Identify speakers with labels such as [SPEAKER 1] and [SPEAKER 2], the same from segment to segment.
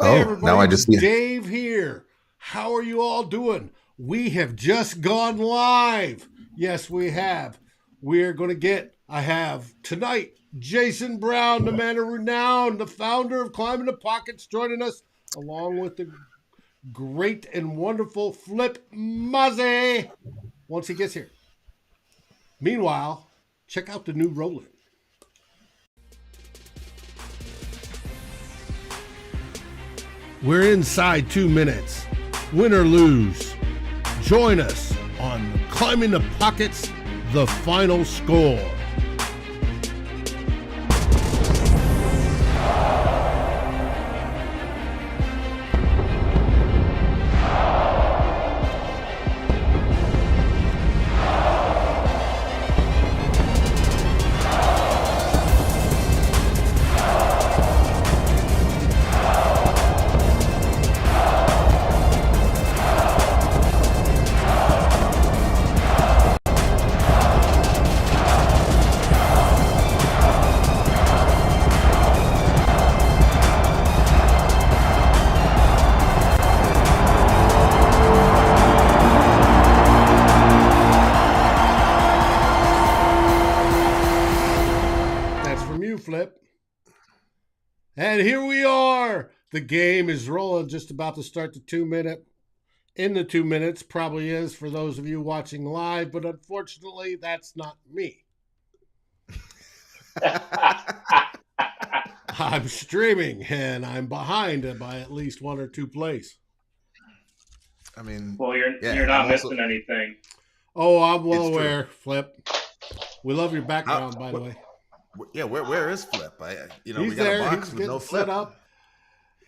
[SPEAKER 1] Hey,
[SPEAKER 2] Oh, now
[SPEAKER 1] everybody,
[SPEAKER 2] I
[SPEAKER 1] it is
[SPEAKER 2] just see.
[SPEAKER 1] Dave here. How are you all doing? We have just gone live. Yes, we have. I have tonight Jason Brown, the man of renown, the founder of Climbing the Pockets, joining us, along with the great and wonderful Flip Muzzy once he gets here. Meanwhile, check out the new Roland. We're inside 2 minutes. Win or lose. Join us on Climbing the Pockets, the final score. That's from you, Flip. And here we are. The game is rolling, just about to start the 2 minute. In the 2 minutes, probably is for those of you watching live, but unfortunately, that's not me. I'm streaming and I'm behind by at least one or two plays.
[SPEAKER 2] I mean,
[SPEAKER 3] Well, you're
[SPEAKER 2] yeah, I'm
[SPEAKER 3] not
[SPEAKER 2] also.
[SPEAKER 3] missing anything.
[SPEAKER 1] Oh, I'm well
[SPEAKER 2] It's true.
[SPEAKER 1] aware, Flip. We love your
[SPEAKER 2] How,
[SPEAKER 1] background, by the way.
[SPEAKER 2] yeah, where is Flip? We
[SPEAKER 1] He's
[SPEAKER 2] got a
[SPEAKER 1] there.
[SPEAKER 2] box
[SPEAKER 1] He's
[SPEAKER 2] with no
[SPEAKER 1] getting set
[SPEAKER 2] Flip.
[SPEAKER 1] up.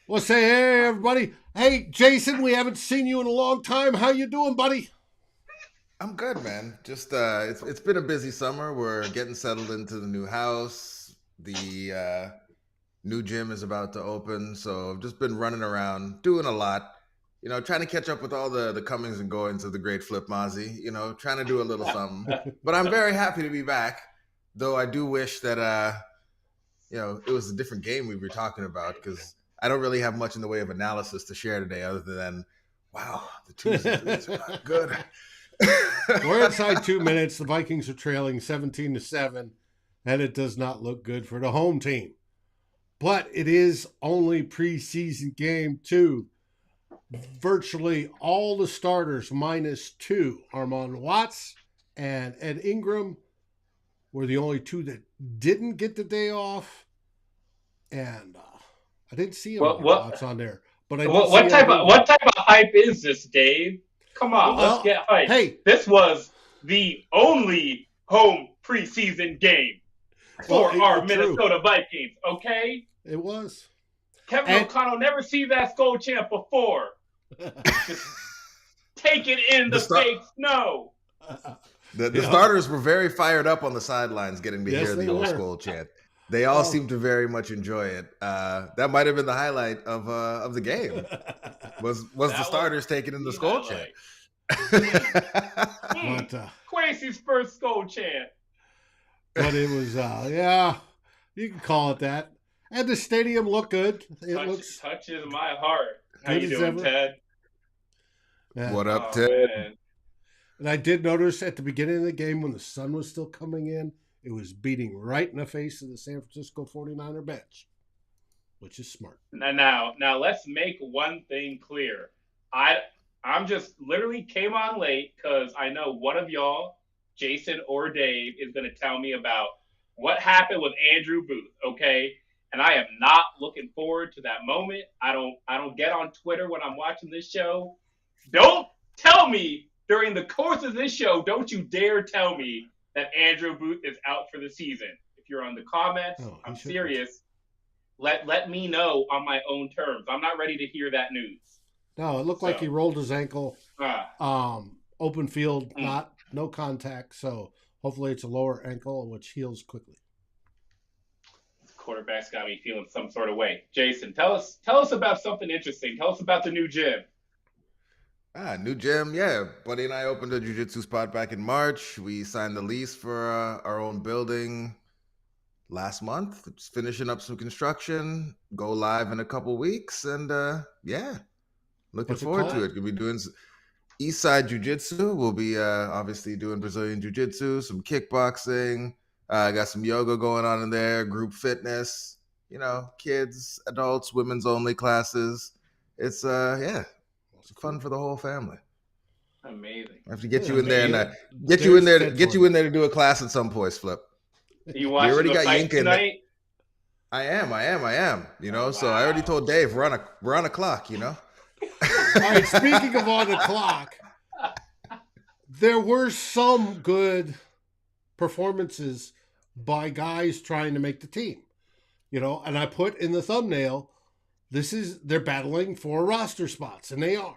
[SPEAKER 1] Well, say hey, everybody. Hey, Jason, we haven't seen you in a long time. How you doing, buddy?
[SPEAKER 2] I'm good, man. Just it's been a busy summer. We're getting settled into the new house. The new gym is about to open, so I've just been running around, doing a lot. Trying to catch up with all the comings and goings of the great Flip Mozzie. Trying to do a little something. But I'm very happy to be back. Though I do wish that it was a different game we were talking about because I don't really have much in the way of analysis to share today, other than wow, the twos and threes are not good.
[SPEAKER 1] We're inside 2 minutes. The Vikings are trailing 17-7, and it does not look good for the home team. But it is only preseason game two. Virtually all the starters minus two, Armand Watts and Ed Ingram, were the only two that didn't get the day off. And I didn't see
[SPEAKER 3] what
[SPEAKER 1] Armand
[SPEAKER 3] what
[SPEAKER 1] Watts on there, but I did
[SPEAKER 3] what
[SPEAKER 1] see
[SPEAKER 3] what
[SPEAKER 1] Ed
[SPEAKER 3] type of
[SPEAKER 1] Ingram.
[SPEAKER 3] what type of hype is this, Dave? Come on, let's
[SPEAKER 1] Well,
[SPEAKER 3] get hype.
[SPEAKER 1] hey,
[SPEAKER 3] This was the only home preseason game
[SPEAKER 1] well,
[SPEAKER 3] for our
[SPEAKER 1] true.
[SPEAKER 3] Minnesota Vikings. Okay,
[SPEAKER 1] It was.
[SPEAKER 3] Kevin
[SPEAKER 1] And
[SPEAKER 3] O'Connell never seen that skull champ before. Just take it in
[SPEAKER 2] the
[SPEAKER 3] the
[SPEAKER 2] start
[SPEAKER 3] face. No.
[SPEAKER 2] the
[SPEAKER 1] yeah,
[SPEAKER 2] starters were very fired up on the sidelines, getting to
[SPEAKER 1] yes,
[SPEAKER 2] hear
[SPEAKER 1] they
[SPEAKER 2] the old
[SPEAKER 1] were.
[SPEAKER 2] school chant. They all
[SPEAKER 1] Oh.
[SPEAKER 2] seemed to very much enjoy it. That might have been the highlight of the game. Was the
[SPEAKER 3] That was
[SPEAKER 2] starters taking in the
[SPEAKER 3] the
[SPEAKER 2] skull chant?
[SPEAKER 3] highlight. Hmm.
[SPEAKER 1] but
[SPEAKER 3] Quasi's first skull chant.
[SPEAKER 1] it was yeah, you can call it that. And the stadium looked good. It looks
[SPEAKER 3] Touches my heart. How
[SPEAKER 1] good
[SPEAKER 3] you
[SPEAKER 1] as
[SPEAKER 3] doing,
[SPEAKER 1] ever.
[SPEAKER 3] Ted?
[SPEAKER 1] Yeah.
[SPEAKER 2] What up,
[SPEAKER 3] Oh
[SPEAKER 2] Ted?
[SPEAKER 3] man.
[SPEAKER 1] And I did notice at the beginning of the game when the sun was still coming in, it was beating right in the face of the San Francisco 49er bench, which is smart.
[SPEAKER 3] Now let's make one thing clear. I I'm just literally came on late because I know one of y'all, Jason or Dave, is going to tell me about what happened with Andrew Booth. Okay, and I am not looking forward to that moment. I don't get on Twitter when I'm watching this show. Don't tell me during the course of this show. Don't you dare tell me that Andrew Booth is out for the season. If you're on the comments,
[SPEAKER 1] Oh, he
[SPEAKER 3] I'm
[SPEAKER 1] should be.
[SPEAKER 3] serious. Let me know on my own terms. I'm not ready to hear that news.
[SPEAKER 1] No, it looked like he
[SPEAKER 3] So,
[SPEAKER 1] rolled his ankle.
[SPEAKER 3] ah,
[SPEAKER 1] Open field,
[SPEAKER 3] mm,
[SPEAKER 1] no contact. So hopefully it's a lower ankle, which heals quickly.
[SPEAKER 3] quarterback's got me feeling some sort of way. Jason, tell us about something interesting. Tell us about the new gym.
[SPEAKER 2] New gym. Yeah, Buddy and I opened a jiu-jitsu spot back in March. We signed the lease for our own building. last month. It's finishing up some construction. Go live in a couple weeks, and yeah, looking
[SPEAKER 1] What's it
[SPEAKER 2] forward to
[SPEAKER 1] called?
[SPEAKER 2] it. We'll be doing East Side Jiu-Jitsu. We'll be obviously doing Brazilian Jiu-Jitsu, some kickboxing. Got some yoga going on in there, group fitness. You know, kids, adults, women's only classes. It's yeah, it's fun for the whole family.
[SPEAKER 3] Amazing.
[SPEAKER 2] I have to get
[SPEAKER 1] Yeah,
[SPEAKER 2] you in there and
[SPEAKER 1] yeah,
[SPEAKER 2] get you in there
[SPEAKER 1] there's
[SPEAKER 2] to do a class at some point, Flip.
[SPEAKER 3] You
[SPEAKER 2] We
[SPEAKER 3] watching
[SPEAKER 2] already
[SPEAKER 3] the
[SPEAKER 2] got
[SPEAKER 3] fight
[SPEAKER 2] Yinka in there.
[SPEAKER 3] tonight?
[SPEAKER 2] I am. You know,
[SPEAKER 3] Oh,
[SPEAKER 2] so I already
[SPEAKER 3] wow.
[SPEAKER 2] told Dave we're on a clock. You know.
[SPEAKER 1] All right, speaking of on the clock, there were some good performances by guys trying to make the team. You know, and I put in the thumbnail, they're battling for roster spots, and they are.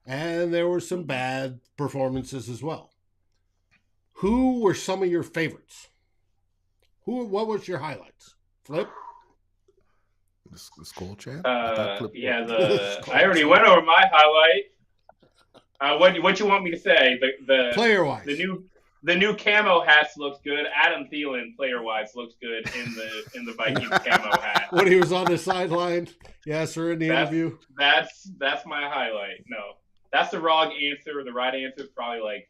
[SPEAKER 1] And there were some bad performances as well. Who were some of your favorites? What was your highlights? Flip?
[SPEAKER 2] The school champ.
[SPEAKER 3] Yeah, I already went over my highlight. What you want me to say? The
[SPEAKER 1] Player wise.
[SPEAKER 3] the new camo hats looks good. Adam Thielen, player wise, looks good in the Vikings camo hat.
[SPEAKER 1] When he was on the sideline, yes, or in the interview.
[SPEAKER 3] That's my highlight. No, that's the wrong answer. The right answer is probably like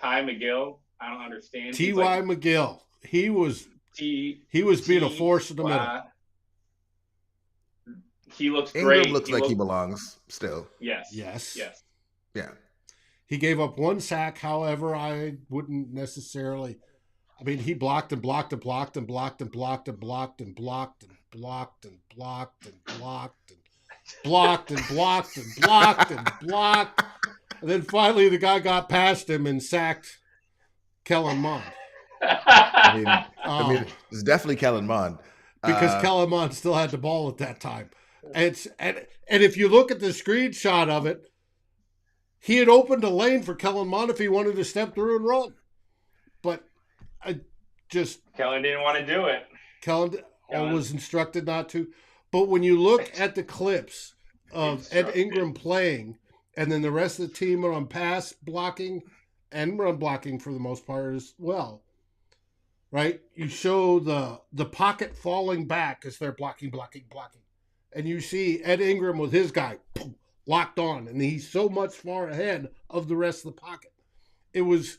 [SPEAKER 3] Ty McGill. I don't understand.
[SPEAKER 1] T.Y. McGill. He was being a force in the middle.
[SPEAKER 3] He looks
[SPEAKER 2] Ingram
[SPEAKER 3] great.
[SPEAKER 2] looks like he belongs still.
[SPEAKER 3] Yes.
[SPEAKER 2] Yeah.
[SPEAKER 1] He gave up one sack. However, I wouldn't necessarily. I mean, he blocked and blocked and blocked and blocked and blocked and blocked and blocked and blocked and blocked and blocked and blocked and blocked and blocked and blocked. And then finally, the guy got past him and sacked Kellen Mond.
[SPEAKER 2] I mean, it's definitely Kellen Mond
[SPEAKER 1] because Kellen Mond still had the ball at that time. And if you look at the screenshot of it, he had opened a lane for Kellen Mond if he wanted to step through and run. But
[SPEAKER 3] Kellen didn't want to do it.
[SPEAKER 1] Kellen was instructed not to. But when you look at the clips of Ed Ingram playing, and then the rest of the team are on pass blocking and run blocking for the most part as well, right? You show the pocket falling back as they're blocking. And you see Ed Ingram with his guy locked on, and he's so much far ahead of the rest of the pocket. It was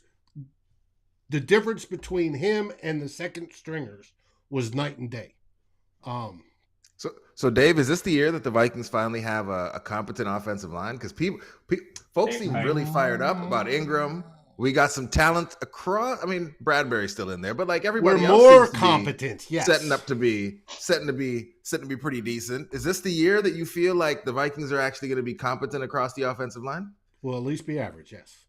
[SPEAKER 1] the difference between him and the second stringers was night and day.
[SPEAKER 2] So Dave, is this the year that the Vikings finally have a competent offensive line? Because folks seem really fired up about Ingram. We got some talent across. I mean, Bradbury's still in there, but like everybody else
[SPEAKER 1] more
[SPEAKER 2] seems to
[SPEAKER 1] competent. Yes,
[SPEAKER 2] setting to be pretty decent. Is this the year that you feel like the Vikings are actually going to be competent across the offensive line?
[SPEAKER 1] Will at least be average. Yes.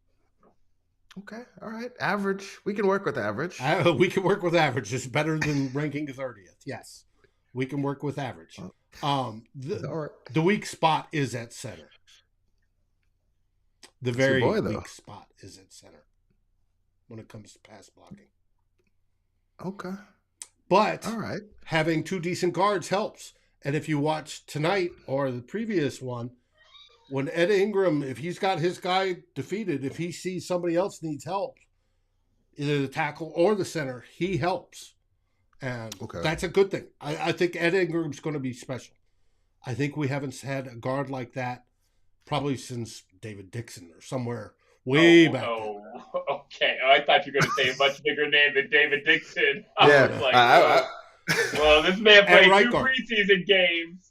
[SPEAKER 2] Okay. All right. Average. We can work with average.
[SPEAKER 1] We can work with average. It's better than ranking 30th. Yes, we can work with average. The weak spot is at center. The very weak spot is at center when it comes to pass blocking.
[SPEAKER 2] Okay.
[SPEAKER 1] But
[SPEAKER 2] all right,
[SPEAKER 1] having two decent guards helps. And if you watch tonight or the previous one, when Ed Ingram, if he's got his guy defeated, if he sees somebody else needs help, either the tackle or the center, he helps. And that's a good thing. I think Ed Ingram's going to be special. I think we haven't had a guard like that probably since David Dixon or somewhere way back.
[SPEAKER 3] Oh, okay. I thought you were going to say a much bigger name than David Dixon.
[SPEAKER 2] Yeah.
[SPEAKER 3] Well, this man played two preseason games.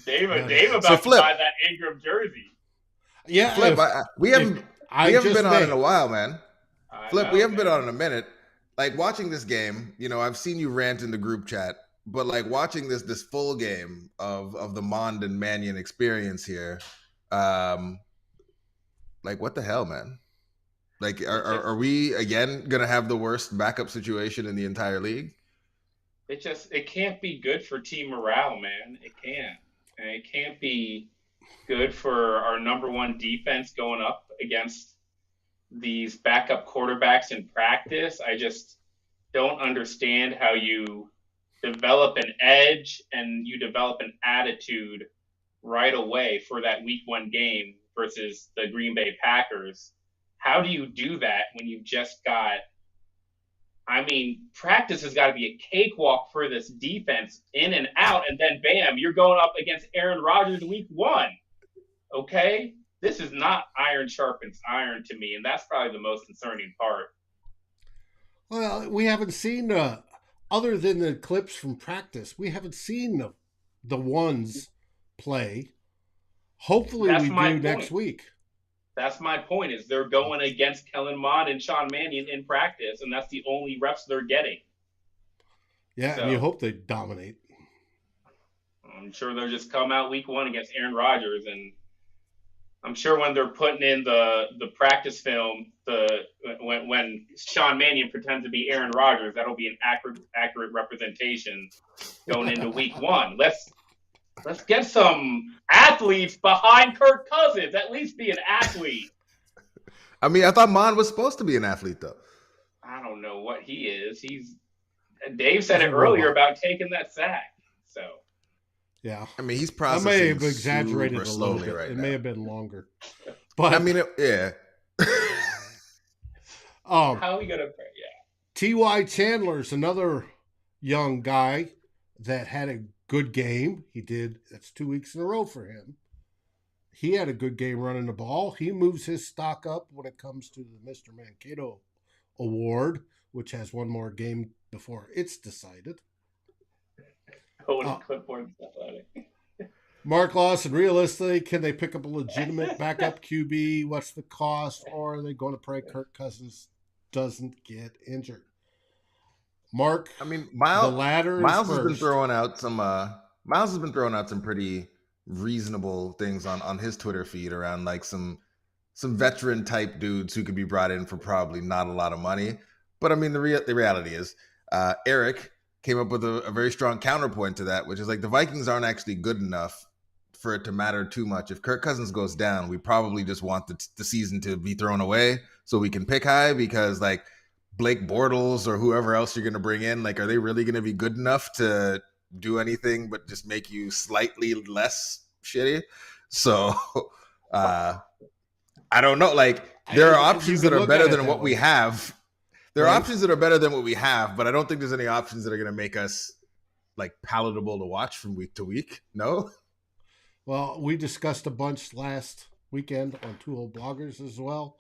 [SPEAKER 3] Dave about to buy that Ingram jersey.
[SPEAKER 1] Yeah,
[SPEAKER 2] Flip. We haven't been on in a while, man. Flip, we haven't been on in a minute. Like watching this game, you know, I've seen you rant in the group chat, but like watching this full game of the Mond and Mannion experience here, like what the hell, man? Like, are we again gonna have the worst backup situation in the entire league?
[SPEAKER 3] It can't be good for team morale, man. It can't. And it can't be good for our number one defense going up against these backup quarterbacks in practice. I just don't understand how you develop an edge and you develop an attitude right away for that week one game versus the Green Bay Packers. How do you do that when you've just got I mean, practice has got to be a cakewalk for this defense, in and out, and then bam, you're going up against Aaron Rodgers week 1. Okay? This is not iron sharpens iron to me, and that's probably the most concerning part.
[SPEAKER 1] Well, we haven't seen, other than the clips from practice, we haven't seen the ones play. Hopefully we do next week.
[SPEAKER 3] That's my point, is they're going against Kellen Mond and Sean Mannion in practice, and that's the only reps they're getting.
[SPEAKER 1] Yeah, so, and you hope they dominate.
[SPEAKER 3] I'm sure they'll just come out week 1 against Aaron Rodgers, and I'm sure when they're putting in the practice film, when Sean Mannion pretends to be Aaron Rodgers, that'll be an accurate representation going into week 1. Let's get some athletes behind Kirk Cousins. At least be an athlete.
[SPEAKER 2] I mean, I thought Mond was supposed to be an athlete, though.
[SPEAKER 3] I don't know what he is. Dave said it earlier about taking that sack. So,
[SPEAKER 1] yeah.
[SPEAKER 2] I mean, he's processing.
[SPEAKER 1] I may have exaggerated a little bit. Right, it may have been longer, but
[SPEAKER 2] I mean, yeah.
[SPEAKER 3] How are we gonna? Yeah.
[SPEAKER 1] T.Y. Chandler's another young guy that had a good game. He did. That's 2 weeks in a row for him. He had a good game running the ball. He moves his stock up when it comes to the Mr. Mankato Award, which has one more game before it's decided.
[SPEAKER 3] Clipboard and stuff like it.
[SPEAKER 1] Mark Lawson, realistically, can they pick up a legitimate backup QB? What's the cost? Or are they going to pray Kirk Cousins doesn't get injured? Mark,
[SPEAKER 2] I mean, Miles has been throwing out some pretty reasonable things on his Twitter feed around like some veteran type dudes who could be brought in for probably not a lot of money. But I mean, the reality is, Eric came up with a very strong counterpoint to that, which is like the Vikings aren't actually good enough for it to matter too much. If Kirk Cousins goes down, we probably just want the season to be thrown away so we can pick high, because like Blake Bortles or whoever else you're going to bring in, like, are they really going to be good enough to do anything but just make you slightly less shitty? So I don't know. Like, there are options that are better than what we have. There are options that are better than what we have, but I don't think there's any options that are going to make us like palatable to watch from week to week. No?
[SPEAKER 1] Well, we discussed a bunch last weekend on Two Old Bloggers as well.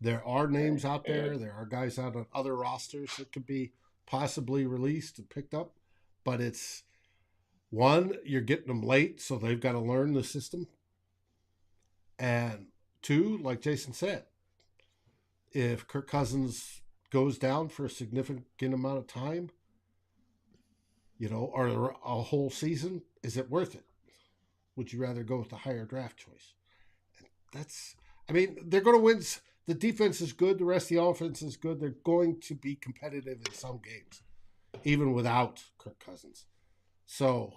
[SPEAKER 1] There are names out there. There are guys out on other rosters that could be possibly released and picked up. But it's, one, you're getting them late, so they've got to learn the system. And two, like Jason said, if Kirk Cousins goes down for a significant amount of time, or a whole season, is it worth it? Would you rather go with the higher draft choice? They're going to win. The defense is good. The rest of the offense is good. They're going to be competitive in some games, even without Kirk Cousins. So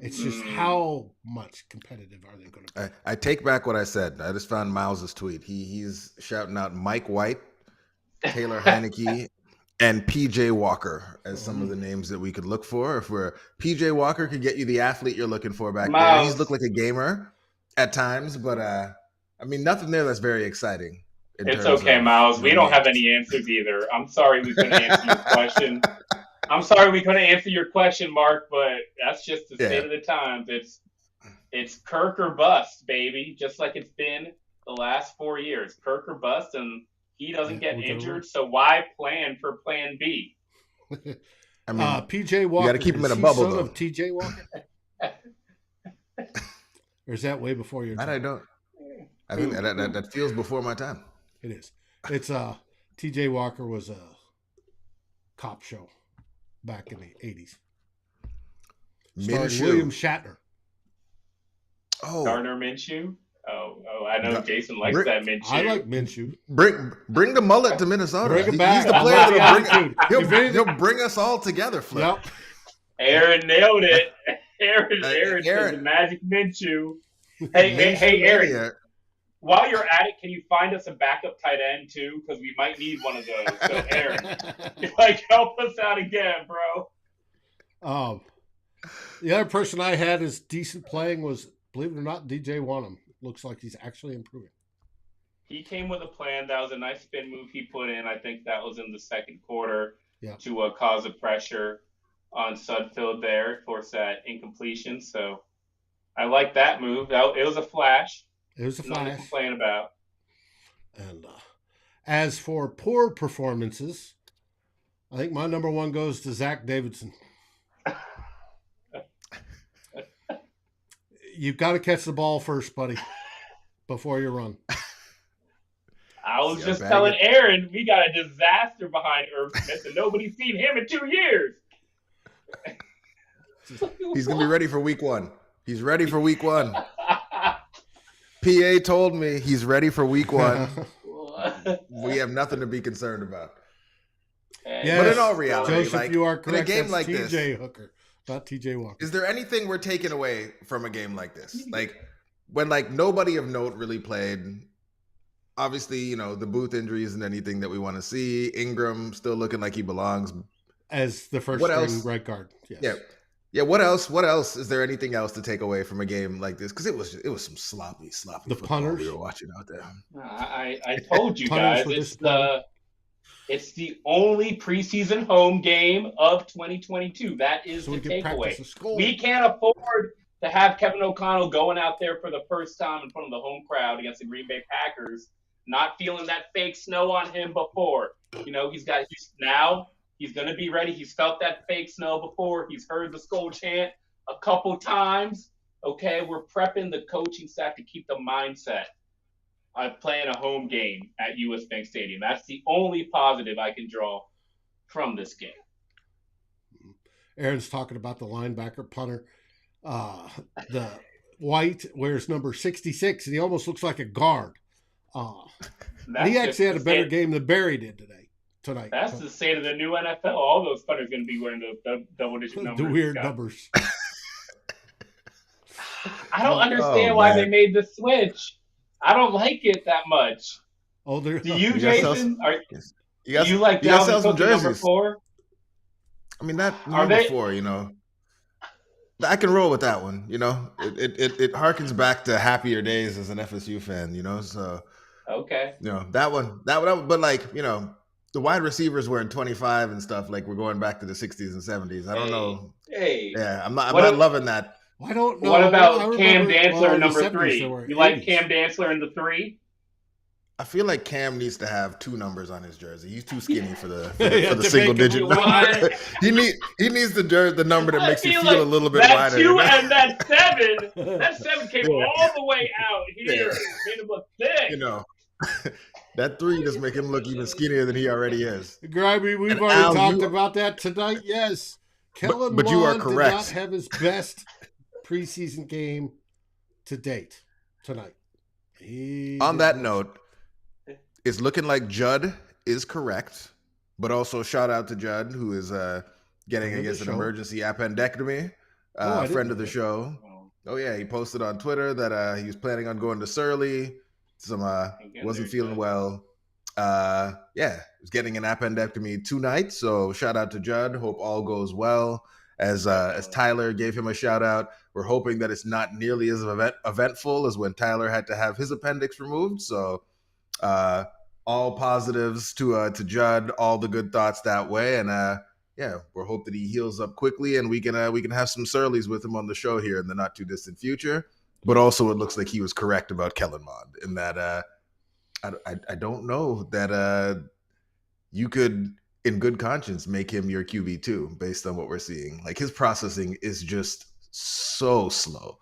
[SPEAKER 1] it's just how much competitive are they going to be?
[SPEAKER 2] I take back what I said. I just found Miles's tweet. He's shouting out Mike White, Taylor Heineke, and PJ Walker as some of the names that we could look for. If PJ Walker could get you the athlete you're looking for back there. He's looked like a gamer at times, but nothing there that's very exciting.
[SPEAKER 3] It's okay, Miles. We don't have any answers either. I'm sorry we couldn't answer your question. I'm sorry we couldn't answer your question, Mark, but that's just the state of the times. It's Kirk or bust, baby, just like it's been the last 4 years. Kirk or bust, and he doesn't get injured, so why plan for plan B?
[SPEAKER 1] PJ Walker.
[SPEAKER 2] You got to keep him in a bubble, though.
[SPEAKER 1] Of TJ Walker? Or is that way before your time?
[SPEAKER 2] I don't. I think that feels before my time.
[SPEAKER 1] It is. It's TJ Walker was a cop show back in the 80s. Starring William Shatner.
[SPEAKER 2] Oh,
[SPEAKER 3] Gardner Minshew. Oh, I know Jason likes that Minshew.
[SPEAKER 1] I like Minshew.
[SPEAKER 2] Bring the mullet to Minnesota.
[SPEAKER 1] Bring him back.
[SPEAKER 2] He's the player that'll he'll bring us all together, Flip.
[SPEAKER 1] Yep.
[SPEAKER 3] Aaron nailed it. Aaron said the magic Minshew. Hey, Aaron. While you're at it, can you find us a backup tight end too? Because we might need one of those. So Aaron, help us out again, bro.
[SPEAKER 1] The other person I had as decent playing was, believe it or not, DJ Wanham. Looks like he's actually improving.
[SPEAKER 3] he came with a plan. That was a nice spin move he put in. I think that was in the second quarter
[SPEAKER 1] Yeah.
[SPEAKER 3] to cause a pressure on Sudfeld there, force that incompletion. So I like that move. It was a flash.
[SPEAKER 1] It was a
[SPEAKER 3] Nothing to
[SPEAKER 1] flash.
[SPEAKER 3] complain about.
[SPEAKER 1] And as for poor performances, I think my number one goes to Zach Davidson. You've got to catch the ball first, buddy, before you run.
[SPEAKER 3] I was just telling Aaron, we got a disaster behind Irv Smith, and nobody's seen him in 2 years.
[SPEAKER 2] He's going to be ready for week 1. He's ready for week 1. PA told me he's ready for week 1. We have nothing to be concerned about.
[SPEAKER 1] Yes,
[SPEAKER 2] but in all reality,
[SPEAKER 1] Joseph, you are correct.
[SPEAKER 2] In a game
[SPEAKER 1] That's
[SPEAKER 2] like
[SPEAKER 1] TJ
[SPEAKER 2] this,
[SPEAKER 1] Hooker, not TJ Walker.
[SPEAKER 2] Is there anything we're taking away from a game like this? Like when nobody of note really played. Obviously, the Booth injury isn't anything that we want to see. Ingram still looking like he belongs
[SPEAKER 1] as the first string right guard. Yes.
[SPEAKER 2] Yeah. What else? Is there anything else to take away from a game like this? Because it was some sloppy
[SPEAKER 1] the punters
[SPEAKER 2] we were watching out there.
[SPEAKER 3] I told you guys it's the only preseason home game of 2022. That is the takeaway. We can't afford to have Kevin O'Connell going out there for the first time in front of the home crowd against the Green Bay Packers, not feeling that fake snow on him before. He's going to be ready. He's felt that fake snow before. He's heard the Skull chant a couple times. Okay, we're prepping the coaching staff to keep the mindset of playing a home game at US Bank Stadium. That's the only positive I can draw from this game.
[SPEAKER 1] Aaron's talking about the linebacker punter. The White wears number 66, and he almost looks like a guard. He actually had a better game than Barry did tonight.
[SPEAKER 3] That's the state of the new NFL. All those punters are going to be wearing the double-digit numbers.
[SPEAKER 1] The weird numbers.
[SPEAKER 3] I don't understand why they made the switch. I don't like it that much.
[SPEAKER 1] Oh,
[SPEAKER 3] do you, Jason?
[SPEAKER 2] You got
[SPEAKER 3] Dalvin Cook number 4?
[SPEAKER 2] I mean, that number 4, I can roll with that one. It harkens back to happier days as an FSU fan. So
[SPEAKER 3] okay.
[SPEAKER 2] That one. But the wide receivers wearing 25 and stuff. Like we're going back to the 60s and 70s. I don't know. Yeah, I'm not loving that.
[SPEAKER 1] I don't know.
[SPEAKER 3] What about Cam Dantzler number 3? You like Cam Dantzler in the 3?
[SPEAKER 2] I feel like Cam needs to have 2 numbers on his jersey. He's too skinny for the single digit number. He needs the number that makes you feel a little bit wider.
[SPEAKER 3] That 2 and that 7. That 7 came all the way out here. Made him look thick.
[SPEAKER 2] That 3 just make him look even skinnier than he already is.
[SPEAKER 1] Grabby, we've already talked about that tonight. Yes. Kellen
[SPEAKER 2] but you are
[SPEAKER 1] Mond
[SPEAKER 2] correct.
[SPEAKER 1] did not have his best preseason game to date tonight.
[SPEAKER 2] On that note, it's looking like Judd is correct, but also shout out to Judd, who is getting against an emergency appendectomy. Friend of the show. Oh yeah, he posted on Twitter that he was planning on going to Surly. Wasn't feeling well. Was getting an appendectomy tonight. So shout out to Judd. Hope all goes well. As Tyler gave him a shout out, we're hoping that it's not nearly as eventful as when Tyler had to have his appendix removed. So all positives to Judd, all the good thoughts that way, and we're hope that he heals up quickly and we can have some Surleys with him on the show here in the not too distant future. But also, it looks like he was correct about Kellen Mond in that I don't know that you could, in good conscience, make him your QB2 based on what we're seeing. Like his processing is just so slow,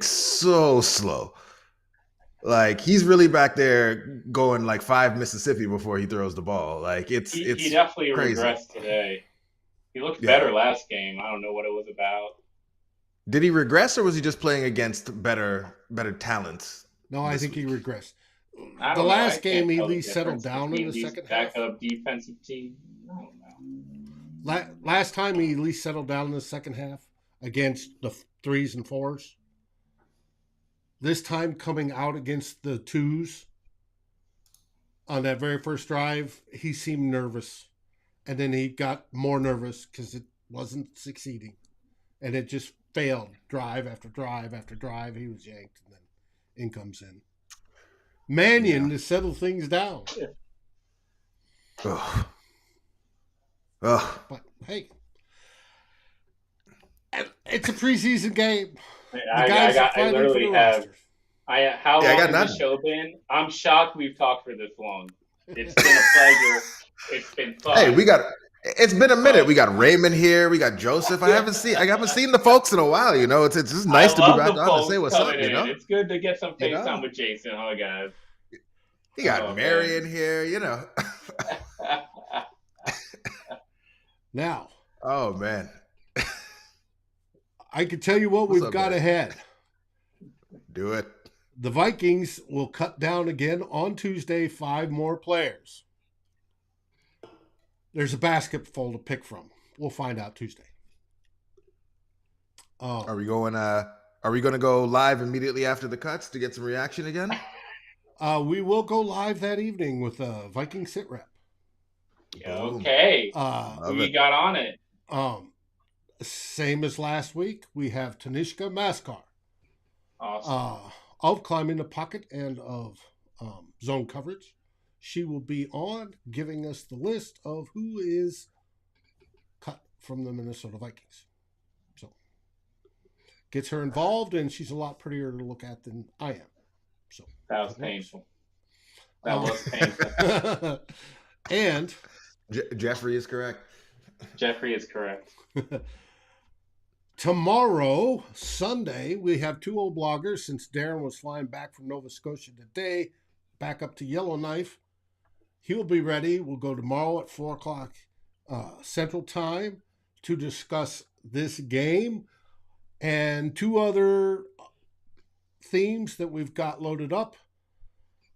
[SPEAKER 2] so slow. Like he's really back there going like 5 Mississippi before he throws the ball. Like it's
[SPEAKER 3] he definitely
[SPEAKER 2] crazy.
[SPEAKER 3] Regressed today. He looked better last game. I don't know what it was about.
[SPEAKER 2] Did he regress or was he just playing against better talents?
[SPEAKER 1] No, I think he regressed. The last game, he at least settled down in the second half.
[SPEAKER 3] Backup defensive team. I don't know.
[SPEAKER 1] Last time, he at least settled down in the second half against the 3s and 4s. This time, coming out against the 2s on that very first drive, he seemed nervous. And then he got more nervous because it wasn't succeeding. And it just failed drive after drive after drive. He was yanked, and then in comes in. Mannion to settle things down.
[SPEAKER 2] Ugh.
[SPEAKER 1] But hey, it's a preseason game. The
[SPEAKER 3] I
[SPEAKER 1] guys are fighting for
[SPEAKER 3] literally
[SPEAKER 1] the
[SPEAKER 3] have.
[SPEAKER 1] rosters.
[SPEAKER 3] How
[SPEAKER 2] Yeah, I
[SPEAKER 3] long
[SPEAKER 2] got
[SPEAKER 3] has the
[SPEAKER 2] nothing.
[SPEAKER 3] show been? I'm shocked we've talked for this long. It's been a pleasure. It's been fun.
[SPEAKER 2] Hey, it's been a minute. We got Raymond here. We got Joseph. I haven't seen the folks in a while. You know, it's just nice to be
[SPEAKER 3] love
[SPEAKER 2] back
[SPEAKER 3] the
[SPEAKER 2] on and say
[SPEAKER 3] folks
[SPEAKER 2] what's up.
[SPEAKER 3] coming
[SPEAKER 2] You
[SPEAKER 3] in.
[SPEAKER 2] know,
[SPEAKER 3] It's good to get some
[SPEAKER 2] You
[SPEAKER 3] face time
[SPEAKER 2] know?
[SPEAKER 3] with Jason, huh, guys?
[SPEAKER 2] you got
[SPEAKER 3] Oh,
[SPEAKER 2] Mary
[SPEAKER 3] man.
[SPEAKER 2] in here. You know.
[SPEAKER 1] Now,
[SPEAKER 2] Oh man,
[SPEAKER 1] I can tell you what
[SPEAKER 2] What's
[SPEAKER 1] we've
[SPEAKER 2] up,
[SPEAKER 1] got
[SPEAKER 2] man?
[SPEAKER 1] ahead.
[SPEAKER 2] do it.
[SPEAKER 1] The Vikings will cut down again on Tuesday, 5 more players. There's a basketful to pick from. We'll find out Tuesday.
[SPEAKER 2] Are we going? Are we going to go live immediately after the cuts to get some reaction again?
[SPEAKER 1] We will go live that evening with a Viking sit rep.
[SPEAKER 3] Okay.
[SPEAKER 2] Love
[SPEAKER 3] Who you
[SPEAKER 2] it.
[SPEAKER 3] got on it?
[SPEAKER 1] Same as last week, we have Tanishka Maskar
[SPEAKER 3] Awesome.
[SPEAKER 1] of climbing the pocket and of zone coverage. She will be on giving us the list of who is cut from the Minnesota Vikings. So gets her involved, and she's a lot prettier to look at than I am. So
[SPEAKER 3] That was painful. That was painful.
[SPEAKER 1] And
[SPEAKER 2] Jeffrey is correct.
[SPEAKER 3] Jeffrey is correct.
[SPEAKER 1] tomorrow, Sunday, we have 2 old bloggers since Darren was flying back from Nova Scotia today, back up to Yellowknife. He'll be ready. We'll go tomorrow at 4 o'clock Central Time to discuss this game and 2 other themes that we've got loaded up.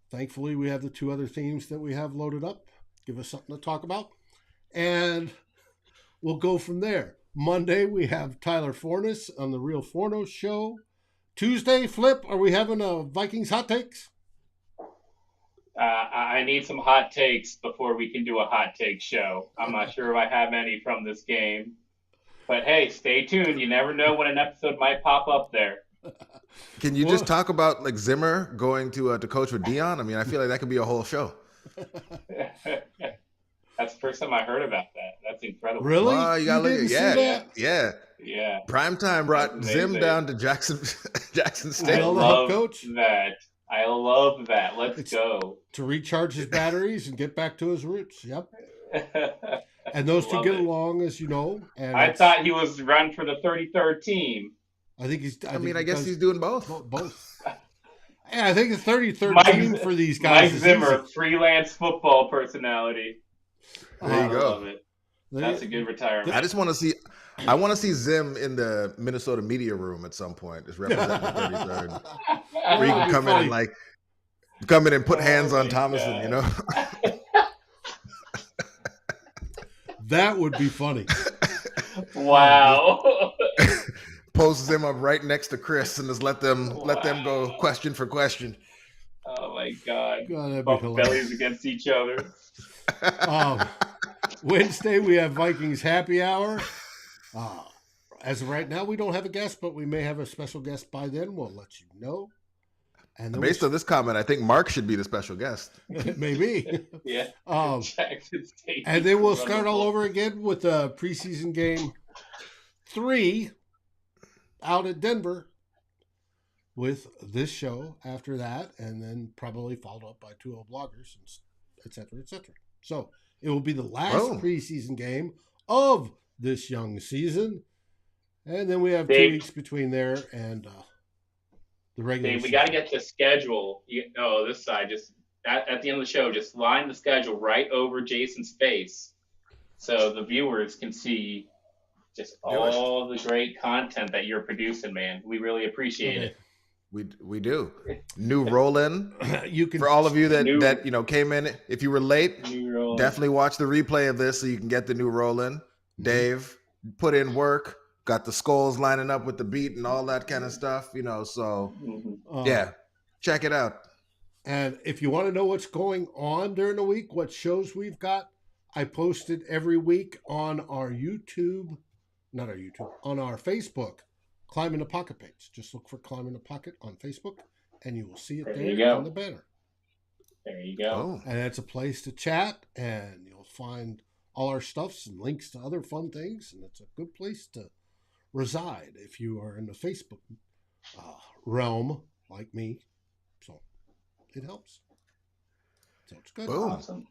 [SPEAKER 1] Thankfully, we have the 2 other themes that we have loaded up. Give us something to talk about. And we'll go from there. Monday, we have Tyler Fornes on the Real Forno Show. Tuesday, Flip, are we having a Vikings hot takes?
[SPEAKER 3] I need some hot takes before we can do a hot take show. I'm not sure if I have any from this game. But hey, stay tuned. You never know when an episode might pop up there.
[SPEAKER 2] Can you just talk about like Zimmer going to coach with Dion? I mean, I feel like that could be a whole show.
[SPEAKER 3] That's the first time I heard about that. That's incredible.
[SPEAKER 1] Really?
[SPEAKER 2] Well, you gotta look
[SPEAKER 1] didn't
[SPEAKER 2] at
[SPEAKER 1] see that?
[SPEAKER 3] Yeah.
[SPEAKER 2] Primetime brought
[SPEAKER 3] That's
[SPEAKER 2] Zim
[SPEAKER 3] amazing.
[SPEAKER 2] down to Jackson
[SPEAKER 3] I
[SPEAKER 2] State.
[SPEAKER 1] Well, the head
[SPEAKER 3] love
[SPEAKER 1] coach?
[SPEAKER 3] that. I love that. Let's go.
[SPEAKER 1] To recharge his batteries and get back to his roots. Yep. And those 2
[SPEAKER 3] Love
[SPEAKER 1] get
[SPEAKER 3] it.
[SPEAKER 1] along, as you know. And
[SPEAKER 3] I thought he was run for the 33rd team.
[SPEAKER 1] I think he's.
[SPEAKER 2] I mean, I guess he's doing both.
[SPEAKER 1] both. Yeah, I think the 33rd
[SPEAKER 3] Mike-
[SPEAKER 1] team for these guys
[SPEAKER 3] Mike
[SPEAKER 1] is
[SPEAKER 3] Zimmer,
[SPEAKER 1] easy.
[SPEAKER 3] freelance football personality.
[SPEAKER 2] There you
[SPEAKER 3] I
[SPEAKER 2] go.
[SPEAKER 3] love it. That's a good retirement.
[SPEAKER 2] I just want to see. I want to see Zim in the Minnesota media room at some point, just representing the 33rd. Where you can come in and put hands on
[SPEAKER 3] my
[SPEAKER 2] Thomason,
[SPEAKER 3] God.
[SPEAKER 2] you know?
[SPEAKER 1] That would be funny.
[SPEAKER 3] Wow.
[SPEAKER 2] Post Zim up right next to Chris and just let them go question for question.
[SPEAKER 3] Oh my God.
[SPEAKER 1] God, that'd be
[SPEAKER 3] Bump
[SPEAKER 1] hilarious.
[SPEAKER 3] bellies against each other.
[SPEAKER 1] Wednesday, we have Vikings happy hour. As of right now, we don't have a guest, but we may have a special guest by then. We'll let you know. And then
[SPEAKER 2] Based on this comment, I think Mark should be the special guest.
[SPEAKER 1] maybe.
[SPEAKER 3] Yeah. Jackson State.
[SPEAKER 1] And then we'll start all over again with the preseason game 3 out at Denver with this show after that, and then probably followed up by 2 old bloggers, et cetera, et cetera. So it will be the last preseason game of this young season. And then we have 2 weeks between there and the regular
[SPEAKER 3] Dave, we
[SPEAKER 1] season.
[SPEAKER 3] got to get the schedule. This side, just at the end of the show, just line the schedule right over Jason's face so the viewers can see just all the great content that you're producing, man. We really appreciate it.
[SPEAKER 2] We do. New roll-in.
[SPEAKER 1] You can,
[SPEAKER 2] for all of you that came in. If you were late, definitely watch the replay of this so you can get the new roll-in. Dave put in work, got the skulls lining up with the beat and all that kind of stuff, so yeah, check it out.
[SPEAKER 1] And if you want to know what's going on during the week, what shows we've got, I post it every week on our on our Facebook, Climbing the Pocket page. Just look for Climbing the Pocket on Facebook, and you will see it there on the banner.
[SPEAKER 3] There you go.
[SPEAKER 2] Oh,
[SPEAKER 1] And it's a place to chat, and you'll find all our stuffs and links to other fun things, and it's a good place to reside if you are in the Facebook realm like me. So it helps. So it's good.
[SPEAKER 2] boom.
[SPEAKER 3] Awesome.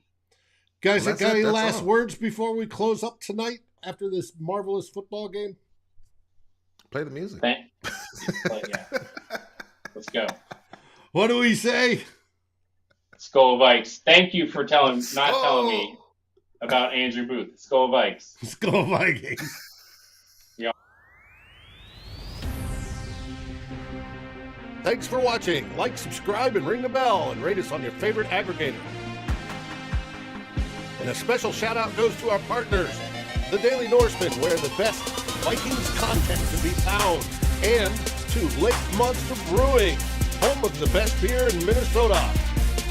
[SPEAKER 1] Guys,
[SPEAKER 2] Well,
[SPEAKER 1] got
[SPEAKER 2] that's
[SPEAKER 1] any
[SPEAKER 2] it. That's
[SPEAKER 1] last
[SPEAKER 2] all.
[SPEAKER 1] words before we close up tonight after this marvelous football game?
[SPEAKER 2] Play the music.
[SPEAKER 3] But yeah. Let's go.
[SPEAKER 1] What do we say?
[SPEAKER 3] Skull Vikes. Thank you for telling me
[SPEAKER 2] Oh.
[SPEAKER 3] about Andrew Booth. Skull Vikes.
[SPEAKER 1] Let's go Vikings.
[SPEAKER 3] Yeah.
[SPEAKER 1] Thanks for watching. Like, subscribe, and ring the bell, and rate us on your favorite aggregator. And a special shout out goes to our partners, the Daily Norseman, where the best Vikings content can be found, and to Lake Monster Brewing, home of the best beer in Minnesota.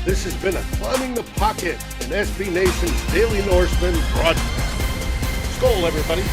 [SPEAKER 1] This has been a Climbing the Pocket and SB Nation's Daily Norseman broadcast. Skol, everybody.